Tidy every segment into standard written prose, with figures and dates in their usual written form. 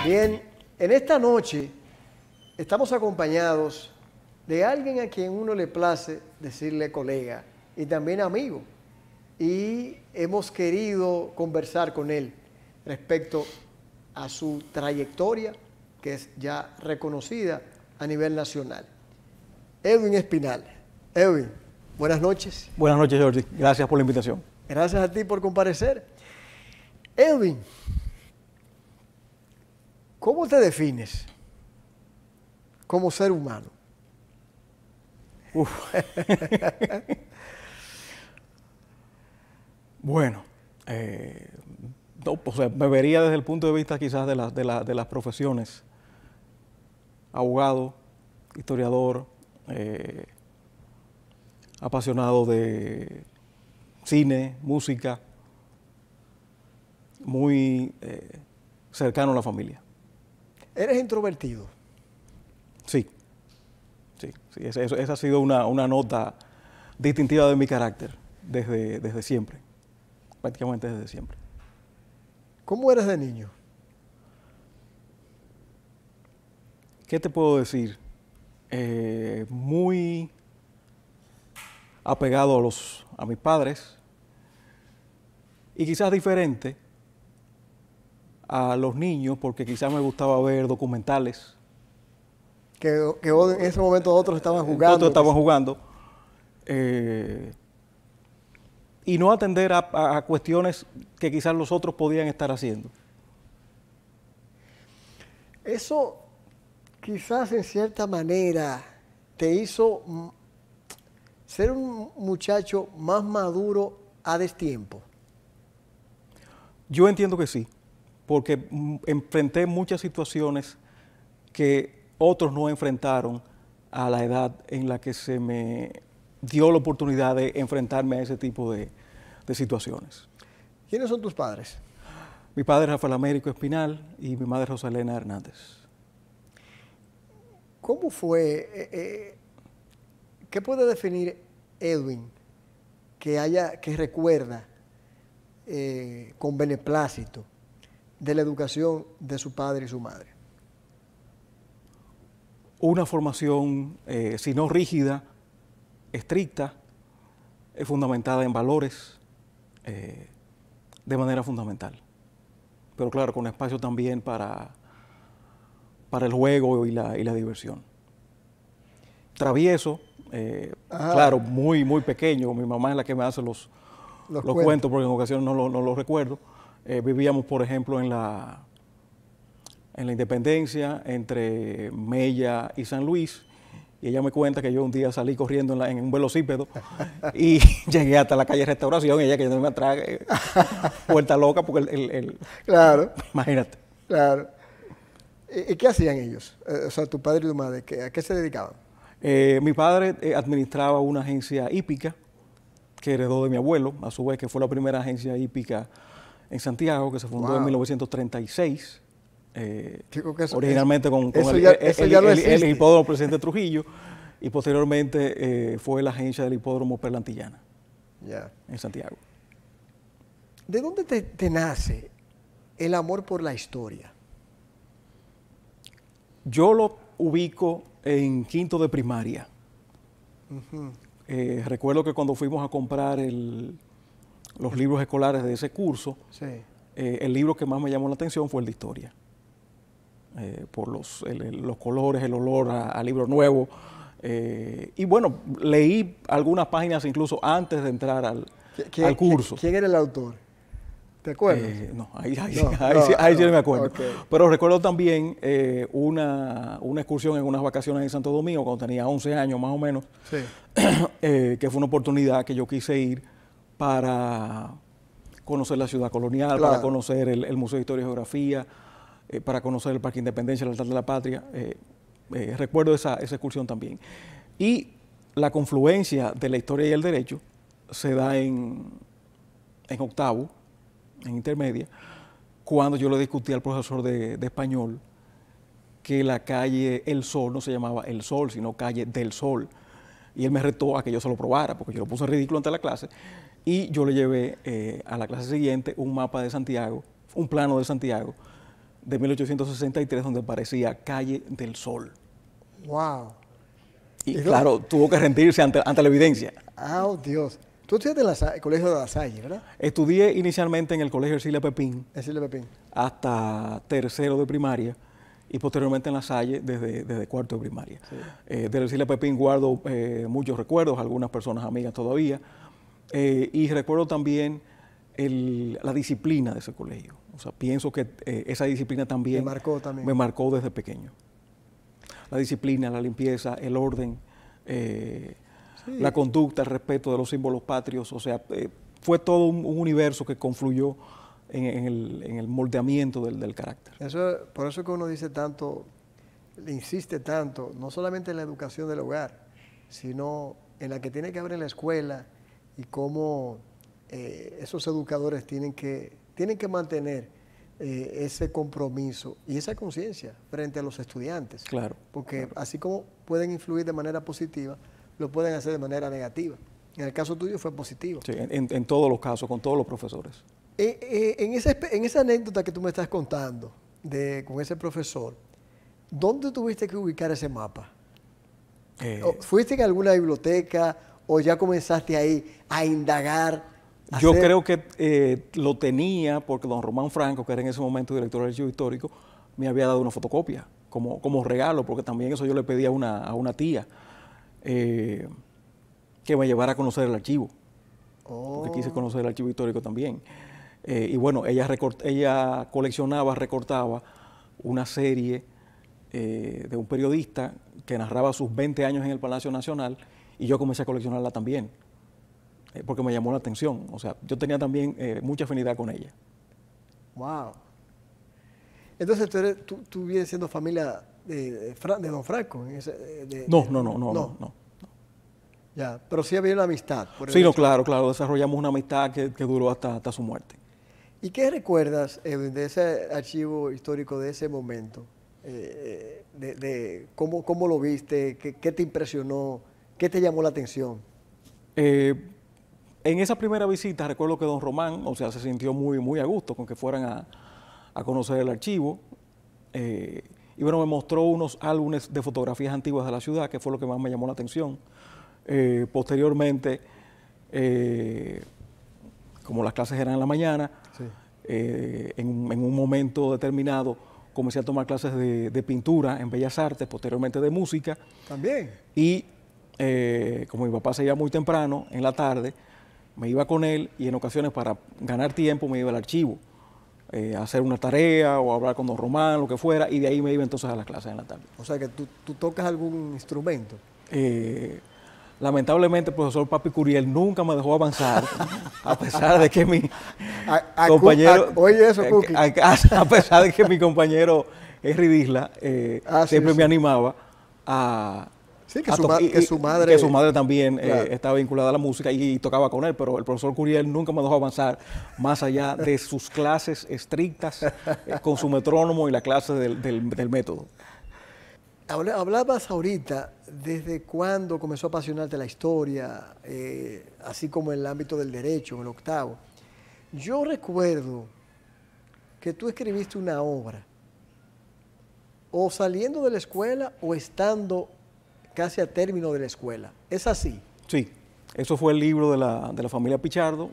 Bien, en esta noche estamos acompañados de alguien a quien uno le place decirle colega y también amigo. Y hemos querido conversar con él respecto a su trayectoria, que es ya reconocida a nivel nacional. Edwin Espinal. Edwin, buenas noches. Buenas noches, Jordi. Gracias por la invitación. Gracias a ti por comparecer. Edwin, ¿cómo te defines como ser humano? Uf. Bueno, o sea, me vería desde el punto de vista quizás de las profesiones. Abogado, historiador, apasionado de cine, música, muy cercano a la familia. ¿Eres introvertido? Sí, esa ha sido una nota distintiva de mi carácter desde siempre, prácticamente desde siempre. ¿Cómo eres de niño? ¿Qué te puedo decir? Muy apegado a mis padres y quizás diferente a los niños porque quizás me gustaba ver documentales. Que en ese momento otros estaban jugando. Otros estaban jugando. Y no atender a cuestiones que quizás los otros podían estar haciendo. Eso quizás en cierta manera te hizo ser un muchacho más maduro a destiempo. Yo entiendo que sí, porque enfrenté muchas situaciones que otros no enfrentaron a la edad en la que se me dio la oportunidad de enfrentarme a ese tipo de situaciones. ¿Quiénes son tus padres? Mi padre es Rafael Américo Espinal y mi madre Rosalena Hernández. ¿Cómo fue? ¿Qué puede definir Edwin que recuerda con beneplácito de la educación de su padre y su madre? Una formación, si no rígida, estricta, fundamentada en valores, de manera fundamental. Pero claro, con espacio también para el juego y la diversión. Travieso, claro, muy, muy pequeño. Mi mamá es la que me hace los cuentos, porque en ocasiones no los recuerdo. Vivíamos, por ejemplo, en la Independencia, entre Mella y San Luis, y ella me cuenta que yo un día salí corriendo en un velocípedo y llegué hasta la calle Restauración y ella que me atrás, vuelta loca, porque Claro. Imagínate. Claro. ¿Y qué hacían ellos? O sea, tu padre y tu madre, ¿a qué se dedicaban? Mi padre administraba una agencia hípica que heredó de mi abuelo, a su vez, que fue la primera agencia hípica en Santiago, que se fundó en 1936. Originalmente con el hipódromo Presidente Trujillo, y posteriormente fue la agencia del hipódromo Perlantillana, en Santiago. ¿De dónde te nace el amor por la historia? Yo lo ubico en quinto de primaria. Recuerdo que cuando fuimos a comprar los libros escolares de ese curso, el libro que más me llamó la atención fue el de historia. Por los colores, el olor a libro nuevo. Y bueno, leí algunas páginas incluso antes de entrar al curso. ¿Quién era el autor? ¿Te acuerdas? No, ahí sí no me acuerdo. Okay. Pero recuerdo también una excursión en unas vacaciones en Santo Domingo, cuando tenía 11 años más o menos, que fue una oportunidad que yo quise ir para conocer la ciudad colonial, para conocer el Museo de Historia y Geografía, para conocer el Parque Independencia, el Altar de la Patria. Recuerdo esa excursión también. Y la confluencia de la historia y el derecho se da en octavo, en intermedia, cuando yo le discutí al profesor de español que la calle El Sol no se llamaba El Sol, sino calle del Sol. Y él me retó a que yo se lo probara, porque yo lo puse ridículo ante la clase. y yo le llevé a la clase siguiente un mapa de Santiago, un plano de Santiago de 1863 donde aparecía Calle del Sol. ¡Wow! Y claro, tuvo que rendirse ante la evidencia. ¡Ah, Dios! Tú estudiaste en el Colegio de La Salle, ¿verdad? Estudié inicialmente en el Colegio Ercilia Pepín. Ercilia Pepín. Hasta tercero de primaria y posteriormente en La Salle desde cuarto de primaria. Sí. De Ercilia Pepín guardo muchos recuerdos, algunas personas amigas todavía. Y recuerdo también la disciplina de ese colegio. O sea, pienso que esa disciplina también me marcó desde pequeño. La disciplina, la limpieza, el orden, la conducta, el respeto de los símbolos patrios. O sea, fue todo un universo que confluyó en el moldeamiento del carácter. Por eso que uno dice tanto, le insiste tanto, no solamente en la educación del hogar, sino en la que tiene que haber en la escuela y cómo esos educadores tienen que mantener ese compromiso y esa conciencia frente a los estudiantes. Claro. Porque así como pueden influir de manera positiva, lo pueden hacer de manera negativa. En el caso tuyo fue positivo. Sí, en todos los casos, con todos los profesores. En esa anécdota que tú me estás contando con ese profesor, ¿dónde tuviste que ubicar ese mapa? ¿Fuiste en alguna biblioteca o ya comenzaste ahí a indagar? Yo creo que lo tenía porque don Román Franco, que era en ese momento director del Archivo Histórico, me había dado una fotocopia como regalo, porque también eso yo le pedí a una tía que me llevara a conocer el archivo. Porque quise conocer el Archivo Histórico también. Y bueno, ella coleccionaba, recortaba una serie de un periodista que narraba sus 20 años en el Palacio Nacional y yo comencé a coleccionarla también, porque me llamó la atención. O sea, yo tenía también mucha afinidad con ella. ¡Wow! Entonces, ¿tú vienes siendo familia de don Franco? No. Ya, pero sí había una amistad. Sí, no, claro, desarrollamos una amistad que duró hasta su muerte. ¿Y qué recuerdas de ese archivo histórico de ese momento? ¿Cómo lo viste? ¿Qué te impresionó? ¿Qué te llamó la atención? En esa primera visita recuerdo que don Román, o sea, se sintió muy a gusto con que fueran a conocer el archivo. Y bueno, me mostró unos álbumes de fotografías antiguas de la ciudad, que fue lo que más me llamó la atención. Posteriormente, como las clases eran en la mañana, sí, en un momento determinado comencé a tomar clases de pintura en Bellas Artes, posteriormente de música. También. Y como mi papá se iba muy temprano, en la tarde, me iba con él y en ocasiones para ganar tiempo me iba al archivo a hacer una tarea o a hablar con don Román, lo que fuera, y de ahí me iba entonces a las clases en la tarde. O sea que tú tocas algún instrumento. Lamentablemente el profesor Papi Curiel nunca me dejó avanzar, a pesar de que mi compañero... Oye eso, Cookie. A pesar de que mi compañero Henry Disla siempre me animaba a... Sí, que su madre también estaba vinculada a la música y tocaba con él, pero el profesor Curiel nunca me dejó avanzar más allá de sus clases estrictas con su metrónomo y la clase del método. Hablabas ahorita desde cuándo comenzó a apasionarte la historia, así como en el ámbito del derecho, en el octavo. Yo recuerdo que tú escribiste una obra, o saliendo de la escuela o estando casi a término de la escuela. ¿Es así? Sí, eso fue el libro de la familia Pichardo,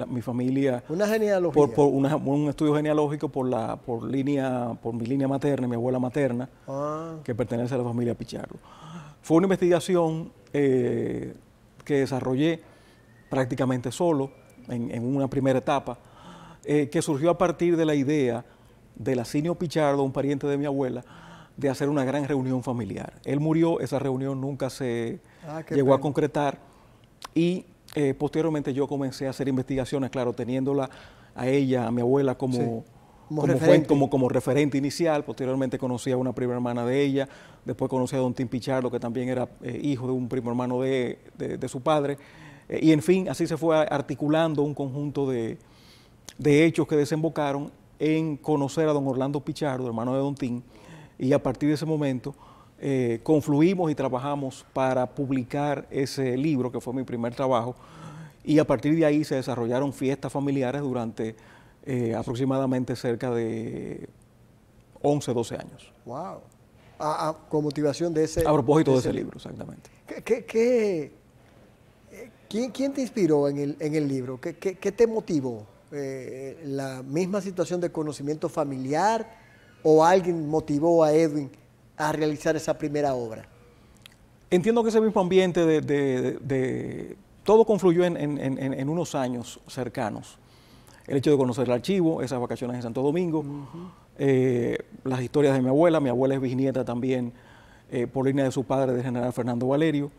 mi familia... Una genealogía. Un estudio genealógico por mi línea materna, mi abuela materna, que pertenece a la familia Pichardo. Fue una investigación que desarrollé prácticamente solo, en una primera etapa, que surgió a partir de la idea de Lacinio Pichardo, un pariente de mi abuela, de hacer una gran reunión familiar. Él murió, esa reunión nunca se llegó a concretar y posteriormente yo comencé a hacer investigaciones, claro, teniéndola a ella, a mi abuela como referente inicial. Posteriormente conocí a una prima hermana de ella, después conocí a don Tim Pichardo, que también era hijo de un primo hermano de su padre, y en fin, así se fue articulando un conjunto de hechos que desembocaron en conocer a don Orlando Pichardo, hermano de don Tim, y a partir de ese momento confluimos y trabajamos para publicar ese libro, que fue mi primer trabajo, y a partir de ahí se desarrollaron fiestas familiares durante aproximadamente cerca de 11, 12 años. ¡Wow! Con motivación de ese... A propósito de ese libro, exactamente. ¿Quién te inspiró en el libro? ¿Qué te motivó? ¿La misma situación de conocimiento familiar o alguien motivó a Edwin a realizar esa primera obra? Entiendo que ese mismo ambiente todo confluyó en unos años cercanos. El hecho de conocer el archivo, esas vacaciones en Santo Domingo, las historias de mi abuela es bisnieta también por línea de su padre, del general Fernando Valerio,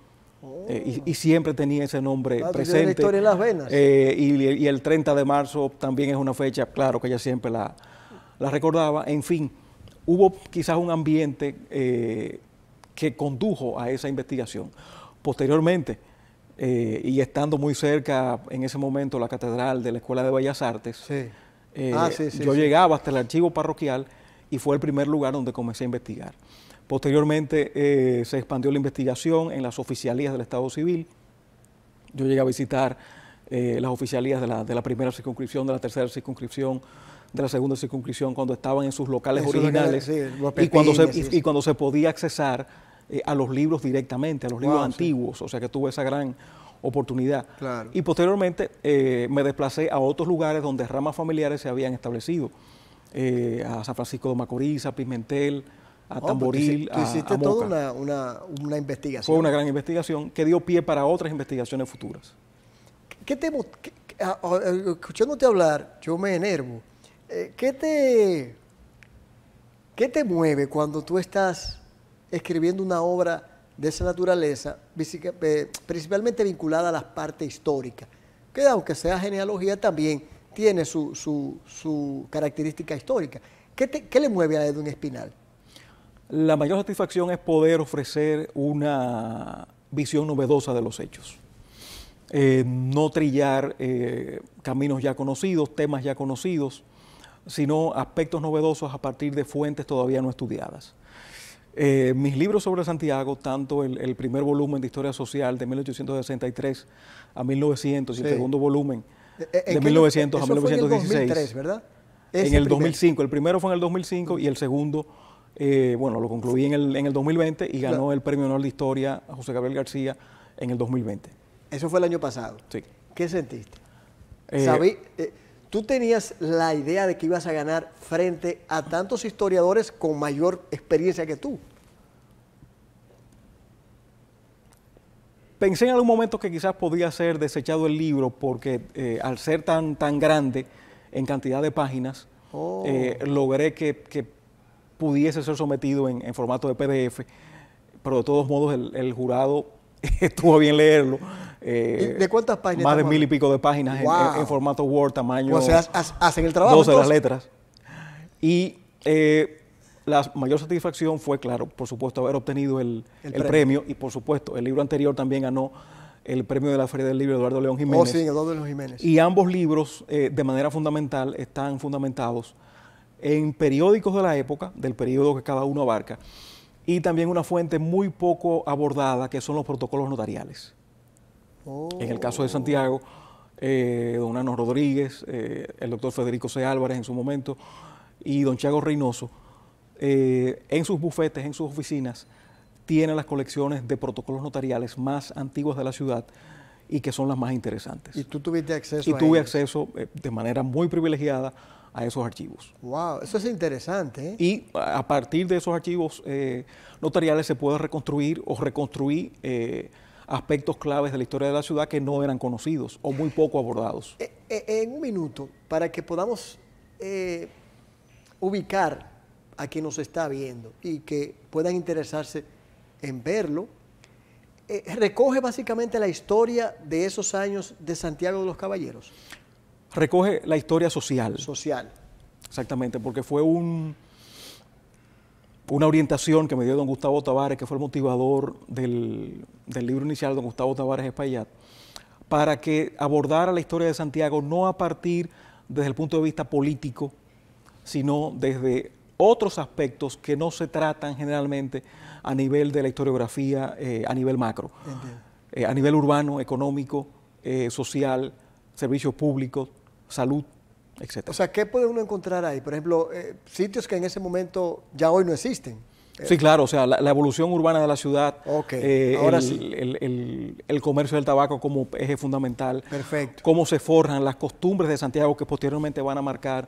y siempre tenía ese nombre presente. La historia en las venas. Y el 30 de marzo también es una fecha, claro, que ella siempre la recordaba. En fin, hubo quizás un ambiente que condujo a esa investigación. Posteriormente, y estando muy cerca en ese momento la catedral de la Escuela de Bellas Artes, yo llegaba hasta el archivo parroquial y fue el primer lugar donde comencé a investigar. Posteriormente se expandió la investigación en las oficialías del Estado Civil. Yo llegué a visitar las oficialías de la primera circunscripción, de la tercera circunscripción, de la segunda circunscripción, cuando estaban en sus locales originales, y cuando se podía accesar a los libros directamente, a los libros antiguos, o sea que tuve esa gran oportunidad. Claro. Y posteriormente me desplacé a otros lugares donde ramas familiares se habían establecido, a San Francisco de Macorís, a Pimentel, a Tamboril, tú hiciste a Moca. toda una investigación. Fue una gran investigación que dio pie para otras investigaciones futuras. Escuchándote hablar, yo me enervo. ¿Qué te mueve cuando tú estás escribiendo una obra de esa naturaleza, principalmente vinculada a la parte histórica, que aunque sea genealogía también tiene su característica histórica? ¿Qué le mueve a Edwin Espinal? La mayor satisfacción es poder ofrecer una visión novedosa de los hechos. No trillar caminos ya conocidos, temas ya conocidos, sino aspectos novedosos a partir de fuentes todavía no estudiadas. Mis libros sobre Santiago, tanto el primer volumen de Historia Social de 1863 a 1900 y el segundo volumen de 1900 a 1916. Fue en el 2003, ¿verdad? En el 2005. El primero fue en el 2005 y el segundo, lo concluí en el 2020 y ganó el Premio Nobel de Historia a José Gabriel García en el 2020. Eso fue el año pasado. Sí. ¿Qué sentiste? ¿Tú tenías la idea de que ibas a ganar frente a tantos historiadores con mayor experiencia que tú? Pensé en algún momento que quizás podía ser desechado el libro porque al ser tan grande en cantidad de páginas, logré que pudiese ser sometido en formato de PDF, pero de todos modos el jurado estuvo bien leerlo. ¿De cuántas páginas? Más de 1000 y pico de páginas en formato Word, tamaño. O sea, hacen el trabajo. 12 de las letras. Y la mayor satisfacción fue, claro, por supuesto, haber obtenido el premio. Y por supuesto, el libro anterior también ganó el premio de la Feria del Libro de Eduardo León Jiménez. Sí, Eduardo León Jiménez. Y ambos libros, de manera fundamental, están fundamentados en periódicos de la época, del periodo que cada uno abarca, y también una fuente muy poco abordada, que son los protocolos notariales. En el caso de Santiago, don Nano Rodríguez, el doctor Federico C. Álvarez en su momento, y don Chago Reynoso, en sus bufetes, en sus oficinas, tienen las colecciones de protocolos notariales más antiguas de la ciudad y que son las más interesantes. ¿Y tú tuviste acceso a tuve ellos? acceso de manera muy privilegiada a esos archivos. ¡Wow! Eso es interesante, ¿eh? Y a partir de esos archivos notariales se puede reconstruir o reconstruir aspectos claves de la historia de la ciudad que no eran conocidos o muy poco abordados. En un minuto, para que podamos ubicar a quien nos está viendo y que puedan interesarse en verlo, recoge básicamente la historia de esos años de Santiago de los Caballeros. Recoge la historia social. Social. Exactamente, porque fue una orientación que me dio don Gustavo Tavares, que fue el motivador del libro inicial, don Gustavo Tavares Espaillat, para que abordara la historia de Santiago no a partir desde el punto de vista político, sino desde otros aspectos que no se tratan generalmente a nivel de la historiografía, a nivel macro, a nivel urbano, económico, social, servicios públicos, salud, etc. O sea, ¿qué puede uno encontrar ahí? Por ejemplo, sitios que en ese momento ya hoy no existen. Sí, claro, o sea, la evolución urbana de la ciudad, ahora sí. El comercio del tabaco como eje fundamental, perfecto, cómo se forjan las costumbres de Santiago que posteriormente van a marcar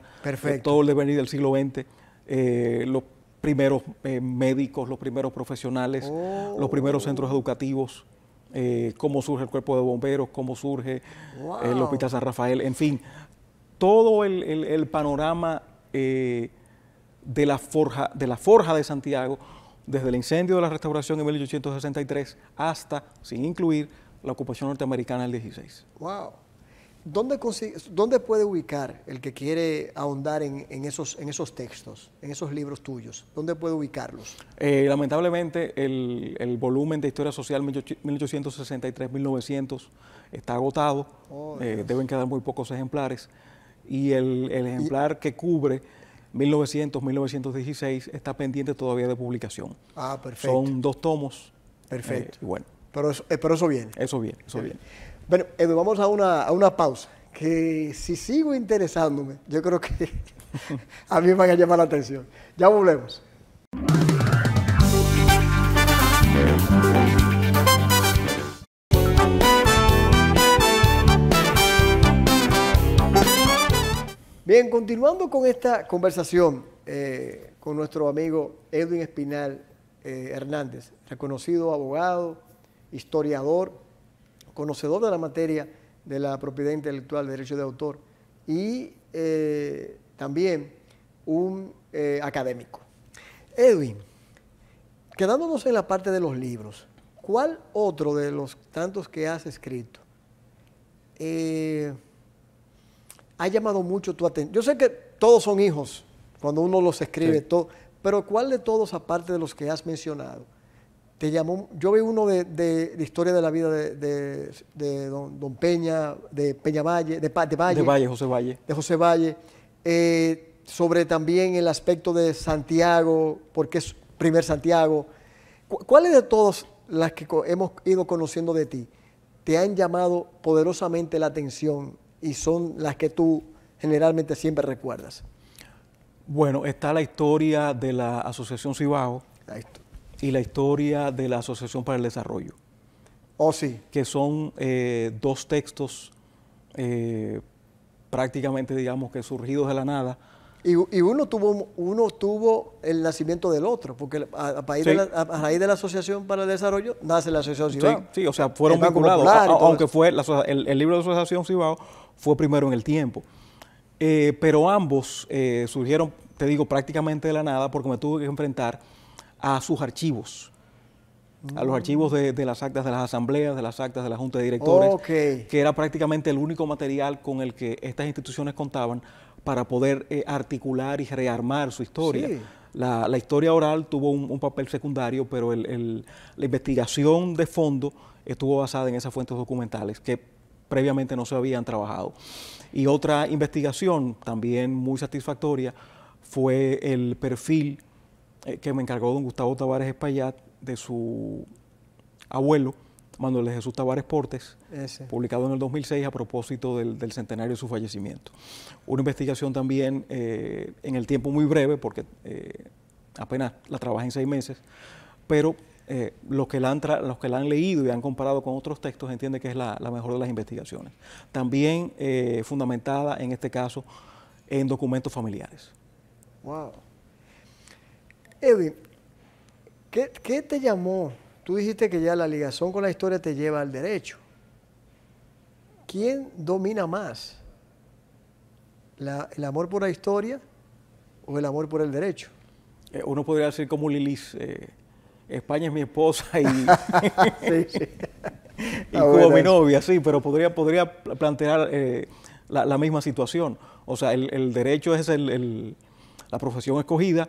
todo el devenir del siglo XX, los primeros médicos, los primeros profesionales, los primeros centros educativos, cómo surge el cuerpo de bomberos, cómo surge el Hospital San Rafael, en fin, todo el panorama de la forja de Santiago, desde el incendio de la Restauración en 1863 hasta, sin incluir, la ocupación norteamericana del 16. ¡Wow! ¿Dónde puede ubicar el que quiere ahondar en esos textos, en esos libros tuyos? ¿Dónde puede ubicarlos? Lamentablemente, el volumen de Historia Social 1863-1900 está agotado, deben quedar muy pocos ejemplares, y el ejemplar que cubre 1900-1916 está pendiente todavía de publicación. Ah, perfecto. Son 2 tomos. Perfecto. Bueno. Pero eso viene. Eso viene. Bueno, Edu, vamos a una pausa, que si sigo interesándome, yo creo que a mí me van a llamar la atención. Ya volvemos. Bien, continuando con esta conversación con nuestro amigo Edwin Espinal Hernández, reconocido abogado, historiador, conocedor de la materia de la propiedad intelectual, derecho de autor, y también un académico. Edwin, quedándonos en la parte de los libros, ¿cuál otro de los tantos que has escrito ha llamado mucho tu atención? Yo sé que todos son hijos, cuando uno los escribe, sí, todo, pero ¿cuál de todos, aparte de los que has mencionado, te llamó? Yo vi uno de historia de la vida de don Peña, de Peñavalle, José Valle. De José Valle, sobre también el aspecto de Santiago, porque es primer Santiago. ¿Cuáles de todas las que hemos ido conociendo de ti te han llamado poderosamente la atención y son las que tú generalmente siempre recuerdas? Bueno, está la historia de la Asociación Cibao y la historia de la Asociación para el Desarrollo. Oh, sí. Que son 2 textos prácticamente, digamos, que surgidos de la nada. Y uno tuvo el nacimiento del otro, porque a raíz de la Asociación para el Desarrollo nace la Asociación Cibao. Sí, o sea, fueron vinculados, aunque fue el libro de la Asociación Cibao fue primero en el tiempo. Pero ambos surgieron, te digo, prácticamente de la nada, porque me tuve que enfrentar a sus archivos, a los archivos de las actas de las asambleas, de las actas de la Junta de Directores, que era prácticamente el único material con el que estas instituciones contaban para poder articular y rearmar su historia. Sí. La historia oral tuvo un papel secundario, pero la investigación de fondo estuvo basada en esas fuentes documentales que previamente no se habían trabajado. Y otra investigación también muy satisfactoria fue el perfil que me encargó don Gustavo Tavares Espaillat de su abuelo, Manuel de Jesús Tavares Portes, publicado en el 2006 a propósito del centenario de su fallecimiento. Una investigación también en el tiempo muy breve, porque apenas la trabajé en 6 meses, pero los que la han leído y han comparado con otros textos entienden que es la mejor de las investigaciones. También fundamentada, en este caso, en documentos familiares. Wow. Edwin, ¿qué te llamó? Tú dijiste que ya la ligación con la historia te lleva al derecho. ¿Quién domina más? ¿El amor por la historia o el amor por el derecho? Uno podría decir como Lilis, España es mi esposa y, sí. y Cuba mi novia, sí, pero podría plantear la misma situación. O sea, el derecho es la profesión escogida,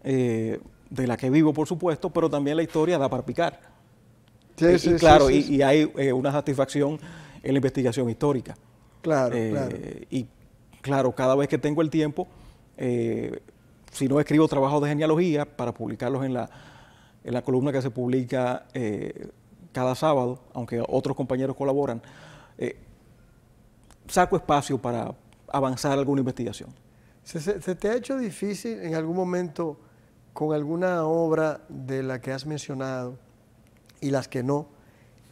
de la que vivo, por supuesto, pero también la historia da para picar. Sí, claro, y hay una satisfacción en la investigación histórica. Claro. Y claro, cada vez que tengo el tiempo, si no escribo trabajos de genealogía para publicarlos en la columna que se publica cada sábado, aunque otros compañeros colaboran, saco espacio para avanzar alguna investigación. ¿Se te ha hecho difícil en algún momento con alguna obra de la que has mencionado y las que no,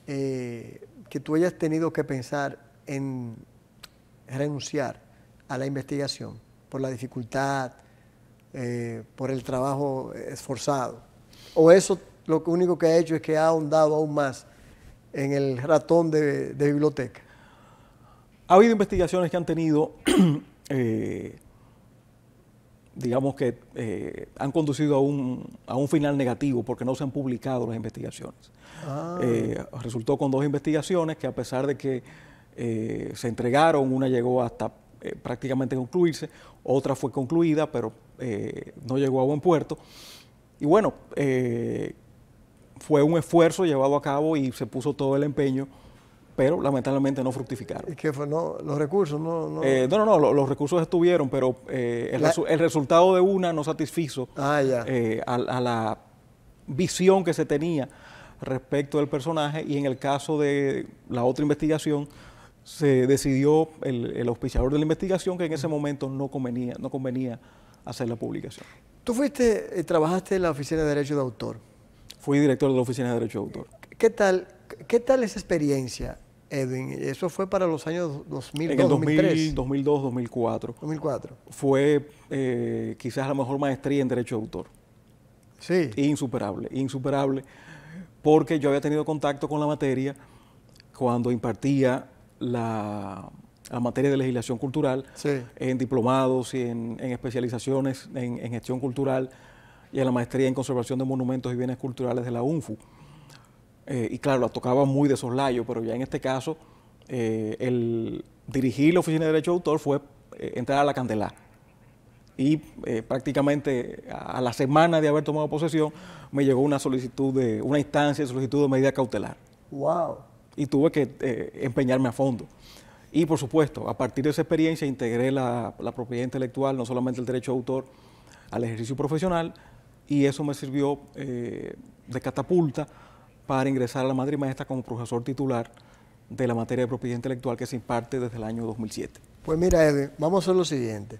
que tú hayas tenido que pensar en renunciar a la investigación por la dificultad, por el trabajo esforzado? ¿O eso lo único que ha hecho es que ha ahondado aún más en el ratón de biblioteca? Ha habido investigaciones que han tenido, digamos que han conducido a un final negativo porque no se han publicado las investigaciones. Resultó con 2 investigaciones que, a pesar de que se entregaron, una llegó hasta prácticamente concluirse, otra fue concluida, pero no llegó a buen puerto. Y bueno, fue un esfuerzo llevado a cabo y se puso todo el empeño, pero lamentablemente no fructificaron. ¿Y qué fue? ¿No, los recursos no? No, los recursos estuvieron, pero el resultado de una no satisfizo a la visión que se tenía respecto del personaje, y en el caso de la otra investigación se decidió el auspiciador de la investigación que en ese momento no convenía hacer la publicación. Tú trabajaste en la Oficina de Derecho de Autor. Fui director de la Oficina de Derecho de Autor. ¿Qué tal esa experiencia, Edwin? Eso fue para los años 2002, en el 2003. 2002, 2004. 2004. Fue quizás la mejor maestría en Derecho de Autor. Sí. Insuperable, porque yo había tenido contacto con la materia cuando impartía la materia de legislación cultural, sí, en diplomados y en especializaciones en gestión cultural, y en la maestría en conservación de monumentos y bienes culturales de la UNFU. Y claro, la tocaba muy de soslayo, pero ya en este caso, el dirigir la Oficina de Derecho de Autor fue entrar a la candela. Y prácticamente a la semana de haber tomado posesión, me llegó una instancia de solicitud de medida cautelar. ¡Wow! Y tuve que empeñarme a fondo. Y por supuesto, a partir de esa experiencia integré la propiedad intelectual, no solamente el derecho de autor, al ejercicio profesional, y eso me sirvió de catapulta para ingresar a la Madre y Maestra como profesor titular de la materia de propiedad intelectual que se imparte desde el año 2007. Pues mira, Edwin, vamos a hacer lo siguiente.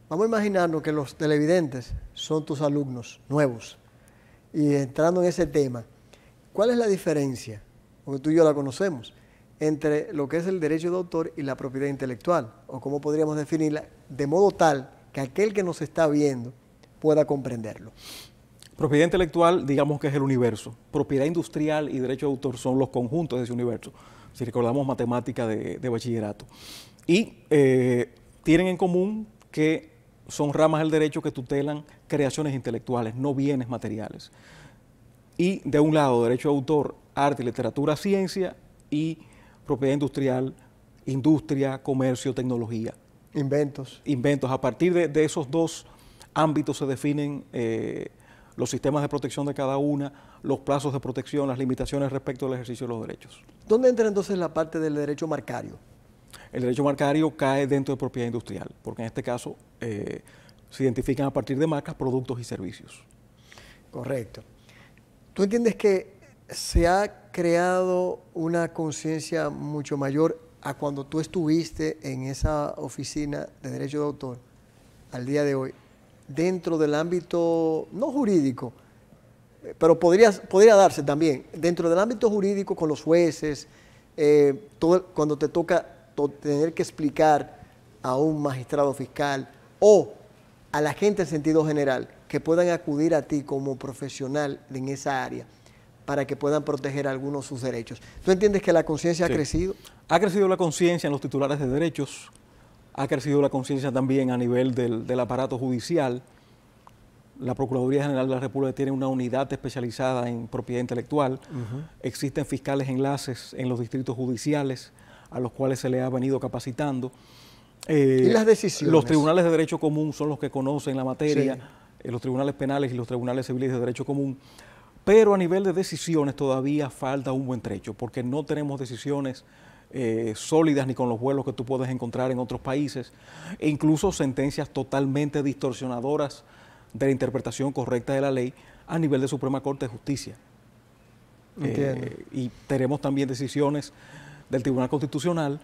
Vamos a imaginarnos que los televidentes son tus alumnos nuevos. Y entrando en ese tema, ¿cuál es la diferencia, porque tú y yo la conocemos, entre lo que es el derecho de autor y la propiedad intelectual? O cómo podríamos definirla de modo tal que aquel que nos está viendo pueda comprenderlo. Propiedad intelectual, digamos que es el universo. Propiedad industrial y derecho de autor son los conjuntos de ese universo, si recordamos matemática de bachillerato. Y tienen en común que son ramas del derecho que tutelan creaciones intelectuales, no bienes materiales. Y de un lado, derecho de autor, arte, literatura, ciencia, y propiedad industrial, industria, comercio, tecnología. Inventos. Inventos. A partir de esos 2 ámbitos se definen los sistemas de protección de cada una, los plazos de protección, las limitaciones respecto al ejercicio de los derechos. ¿Dónde entra entonces la parte del derecho marcario? El derecho marcario cae dentro de propiedad industrial, porque en este caso se identifican a partir de marcas, productos y servicios. Correcto. ¿Tú entiendes que se ha creado una conciencia mucho mayor a cuando tú estuviste en esa oficina de derecho de autor al día de hoy, dentro del ámbito no jurídico, pero podría darse también dentro del ámbito jurídico con los jueces, cuando te toca tener que explicar a un magistrado fiscal o a la gente en sentido general que puedan acudir a ti como profesional en esa área para que puedan proteger algunos de sus derechos? ¿Tú entiendes que la conciencia ha crecido? Ha crecido la conciencia en los titulares de derechos, ha crecido la conciencia también a nivel del aparato judicial. La Procuraduría General de la República tiene una unidad especializada en propiedad intelectual. Existen fiscales enlaces en los distritos judiciales a los cuales se le ha venido capacitando. ¿Y las decisiones? Los tribunales de derecho común son los que conocen la materia, los tribunales penales y los tribunales civiles de derecho común. Pero a nivel de decisiones todavía falta un buen trecho, porque no tenemos decisiones sólidas ni con los vuelos que tú puedes encontrar en otros países, e incluso sentencias totalmente distorsionadoras de la interpretación correcta de la ley a nivel de Suprema Corte de Justicia. Y tenemos también decisiones del Tribunal Constitucional,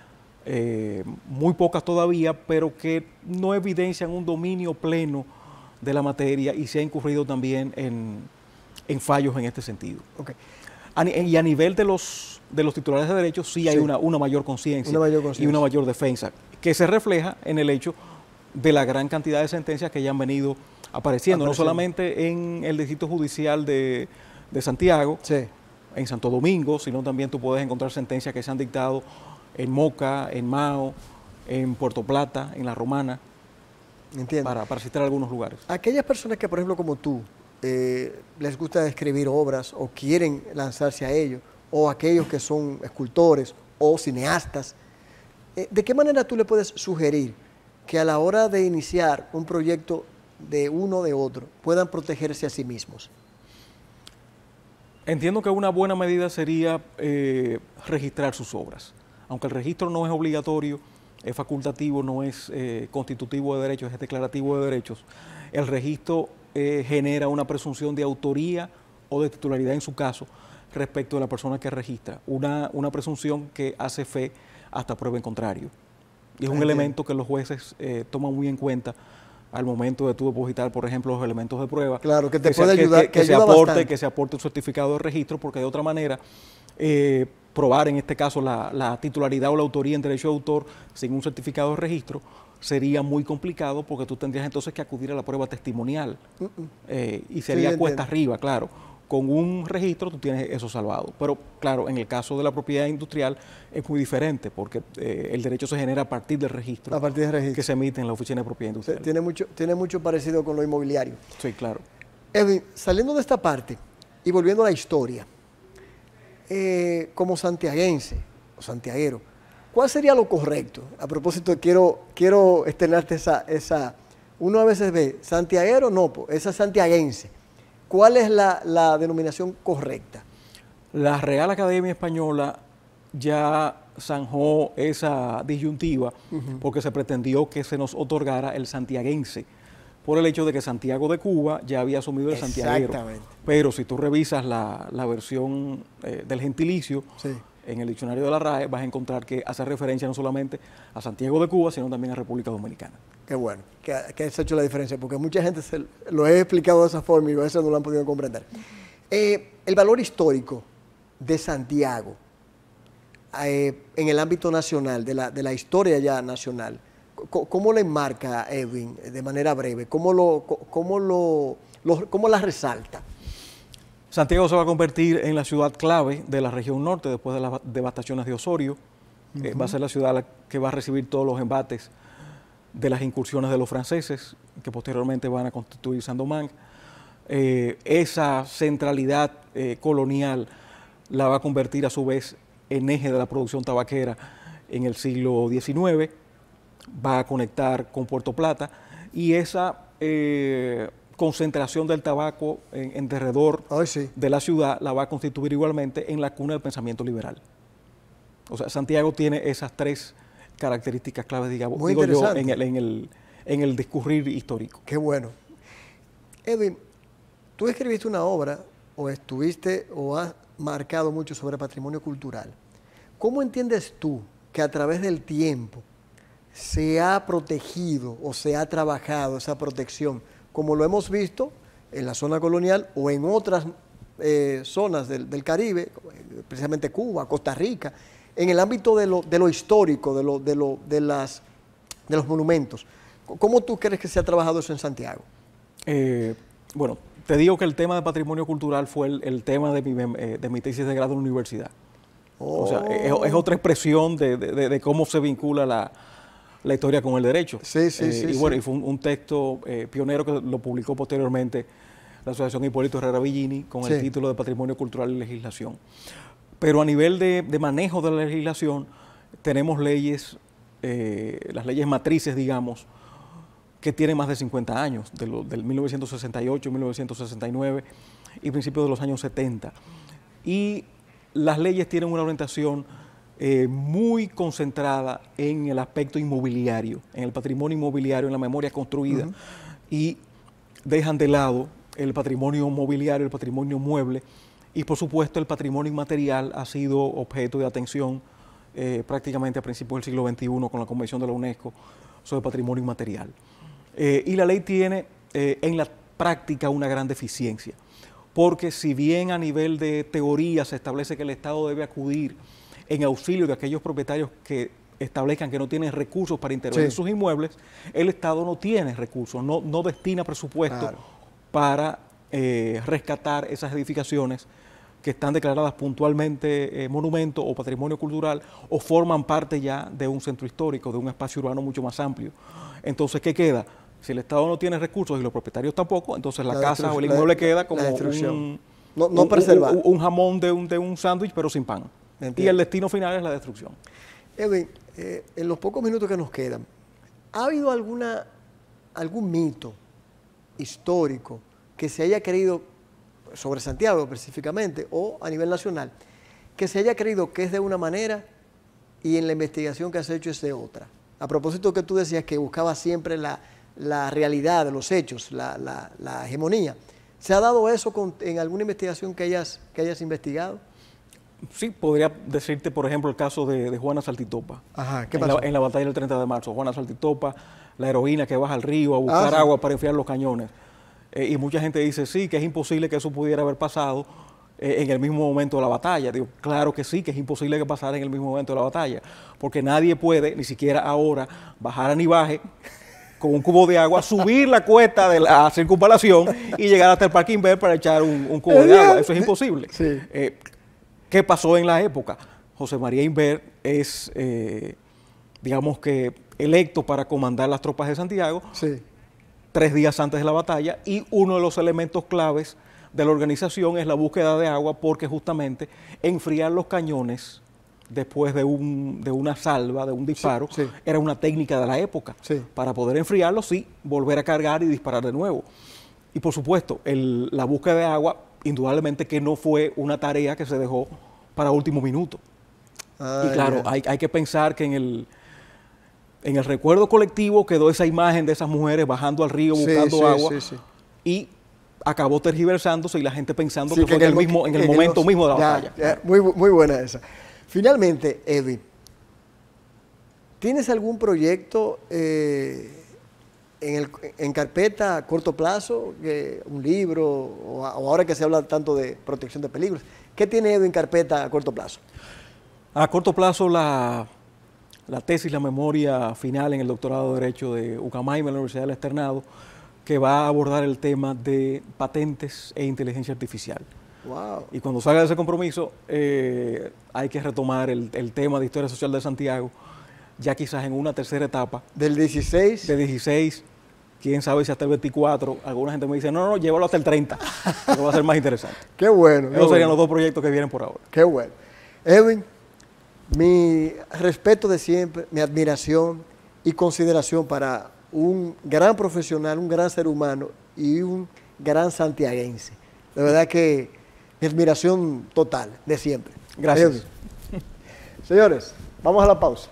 muy pocas todavía, pero que no evidencian un dominio pleno de la materia y se ha incurrido también en fallos en este sentido. Okay. Y a nivel de los titulares de derechos sí hay una mayor conciencia y una mayor defensa, que se refleja en el hecho de la gran cantidad de sentencias que ya han venido apareciendo, no solamente en el Distrito Judicial de Santiago, en Santo Domingo, sino también tú puedes encontrar sentencias que se han dictado en Moca, en Mao, en Puerto Plata, en La Romana, para citar algunos lugares. Aquellas personas que, por ejemplo, como tú, les gusta escribir obras o quieren lanzarse a ello, o aquellos que son escultores o cineastas, ¿de qué manera tú le puedes sugerir que a la hora de iniciar un proyecto de uno o de otro puedan protegerse a sí mismos? Entiendo que una buena medida sería registrar sus obras. Aunque el registro no es obligatorio, es facultativo, no es constitutivo de derechos, es declarativo de derechos, el registro genera una presunción de autoría o de titularidad en su caso respecto de la persona que registra, una presunción que hace fe hasta prueba en contrario. Y es un elemento que los jueces toman muy en cuenta al momento de tú depositar, por ejemplo, los elementos de prueba. Claro, que te puede ayudar, que se aporte un certificado de registro, porque de otra manera probar en este caso la titularidad o la autoría en derecho de autor sin un certificado de registro sería muy complicado, porque tú tendrías entonces que acudir a la prueba testimonial y sería cuesta arriba, claro. Con un registro tú tienes eso salvado. Pero claro, en el caso de la propiedad industrial es muy diferente, porque el derecho se genera a partir del registro, que se emite en la Oficina de Propiedad Industrial. Tiene mucho parecido con lo inmobiliario. Sí, claro. Edwin, saliendo de esta parte y volviendo a la historia, como santiaguense o santiaguero, ¿cuál sería lo correcto? A propósito, quiero externarte esa... Uno a veces ve, santiaguero, no, esa santiaguense. ¿Cuál es la denominación correcta? La Real Academia Española ya zanjó esa disyuntiva porque se pretendió que se nos otorgara el santiaguense, por el hecho de que Santiago de Cuba ya había asumido el santiaguero. Pero si tú revisas la versión del gentilicio, en el diccionario de la RAE vas a encontrar que hace referencia no solamente a Santiago de Cuba, sino también a República Dominicana. Qué bueno, que has hecho la diferencia, porque mucha gente lo he explicado de esa forma y a veces no lo han podido comprender. El valor histórico de Santiago en el ámbito nacional, de la historia ya nacional, ¿cómo le enmarca Edwin de manera breve? ¿Cómo la resalta? Santiago se va a convertir en la ciudad clave de la región norte después de las devastaciones de Osorio. Va a ser la ciudad que va a recibir todos los embates de las incursiones de los franceses, que posteriormente van a constituir Saint-Domingue. Esa centralidad colonial la va a convertir a su vez en eje de la producción tabaquera en el siglo XIX, va a conectar con Puerto Plata, y esa concentración del tabaco en derredor de la ciudad la va a constituir igualmente en la cuna del pensamiento liberal. O sea, Santiago tiene esas tres características claves, digamos, digo yo, en el discurrir histórico. Qué bueno. Edwin, tú escribiste una obra, o estuviste, o has marcado mucho sobre patrimonio cultural. ¿Cómo entiendes tú que a través del tiempo se ha protegido o se ha trabajado esa protección, como lo hemos visto en la zona colonial o en otras zonas del Caribe, precisamente Cuba, Costa Rica, en el ámbito de lo histórico, de los monumentos? ¿Cómo tú crees que se ha trabajado eso en Santiago? Bueno, te digo que el tema de patrimonio cultural fue el tema de mi tesis de grado en la universidad. O sea, es otra expresión de cómo se vincula la historia con el derecho. Y bueno, y fue un texto pionero que lo publicó posteriormente la Asociación Hipólito Herrera Villini con el título de Patrimonio Cultural y Legislación. Pero a nivel de manejo de la legislación, tenemos leyes, las leyes matrices, digamos, que tienen más de 50 años, del 1968, 1969 y principios de los años 70. Y las leyes tienen una orientación muy concentrada en el aspecto inmobiliario, en el patrimonio inmobiliario, en la memoria construida, y dejan de lado el patrimonio mobiliario, el patrimonio mueble, y por supuesto el patrimonio inmaterial ha sido objeto de atención prácticamente a principios del siglo XXI con la Convención de la UNESCO sobre Patrimonio Inmaterial. Y la ley tiene en la práctica una gran deficiencia, porque si bien a nivel de teoría se establece que el Estado debe acudir en auxilio de aquellos propietarios que establezcan que no tienen recursos para intervenir en sus inmuebles, el Estado no tiene recursos, no destina presupuesto para rescatar esas edificaciones que están declaradas puntualmente monumento o patrimonio cultural o forman parte ya de un centro histórico, de un espacio urbano mucho más amplio. Entonces, ¿qué queda? Si el Estado no tiene recursos y los propietarios tampoco, entonces la casa o el inmueble queda como un jamón de un sándwich, pero sin pan. Y el destino final es la destrucción. Edwin, en los pocos minutos que nos quedan, ¿ha habido algún mito histórico que se haya creído, sobre Santiago específicamente, o a nivel nacional, que se haya creído que es de una manera y en la investigación que has hecho es de otra? A propósito que tú decías que buscabas siempre la realidad de los hechos, la hegemonía. ¿Se ha dado eso en alguna investigación que hayas investigado? Sí, podría decirte, por ejemplo, el caso de Juana Saltitopa. Ajá, ¿qué pasó? En la batalla del 30 de marzo. Juana Saltitopa, la heroína que baja al río a buscar agua para enfriar los cañones. Y mucha gente dice, sí, que es imposible que eso pudiera haber pasado en el mismo momento de la batalla. Digo, claro que sí, que es imposible que pasara en el mismo momento de la batalla, porque nadie puede, ni siquiera ahora, bajar a Nivaje con un cubo de agua, subir la cuesta de la circunvalación y llegar hasta el Parque Inver para echar un cubo de agua. Eso es imposible. Sí. ¿Qué pasó en la época? José María Inver es, digamos que, electo para comandar las tropas de Santiago 3 días antes de la batalla, y uno de los elementos claves de la organización es la búsqueda de agua, porque justamente enfriar los cañones después de una salva, de un disparo, era una técnica de la época para poder enfriarlos y volver a cargar y disparar de nuevo. Y por supuesto, la búsqueda de agua, indudablemente que no fue una tarea que se dejó para último minuto. Y claro, hay que pensar que en el recuerdo colectivo quedó esa imagen de esas mujeres bajando al río buscando agua y acabó tergiversándose y la gente pensando que fue en el momento mismo de la batalla. Muy buena esa. Finalmente, Edwin, ¿tienes algún proyecto en carpeta a corto plazo, un libro, o ahora que se habla tanto de protección de peligros? ¿Qué tiene Edwin en carpeta a corto plazo? A corto plazo, la tesis, la memoria final en el doctorado de Derecho de Ucamaima, en la Universidad del Externado, que va a abordar el tema de patentes e inteligencia artificial. Wow. Y cuando salga de ese compromiso, hay que retomar el tema de historia social de Santiago, ya quizás en una tercera etapa. ¿Del 16? Del 16, quién sabe si hasta el 24. Alguna gente me dice, no, llévalo hasta el 30, que va a ser más interesante. Qué bueno. Esos serían los 2 proyectos que vienen por ahora. Qué bueno. Edwin, mi respeto de siempre, mi admiración y consideración para un gran profesional, un gran ser humano y un gran santiaguense. De verdad que mi admiración total, de siempre. Gracias. Señores, vamos a la pausa.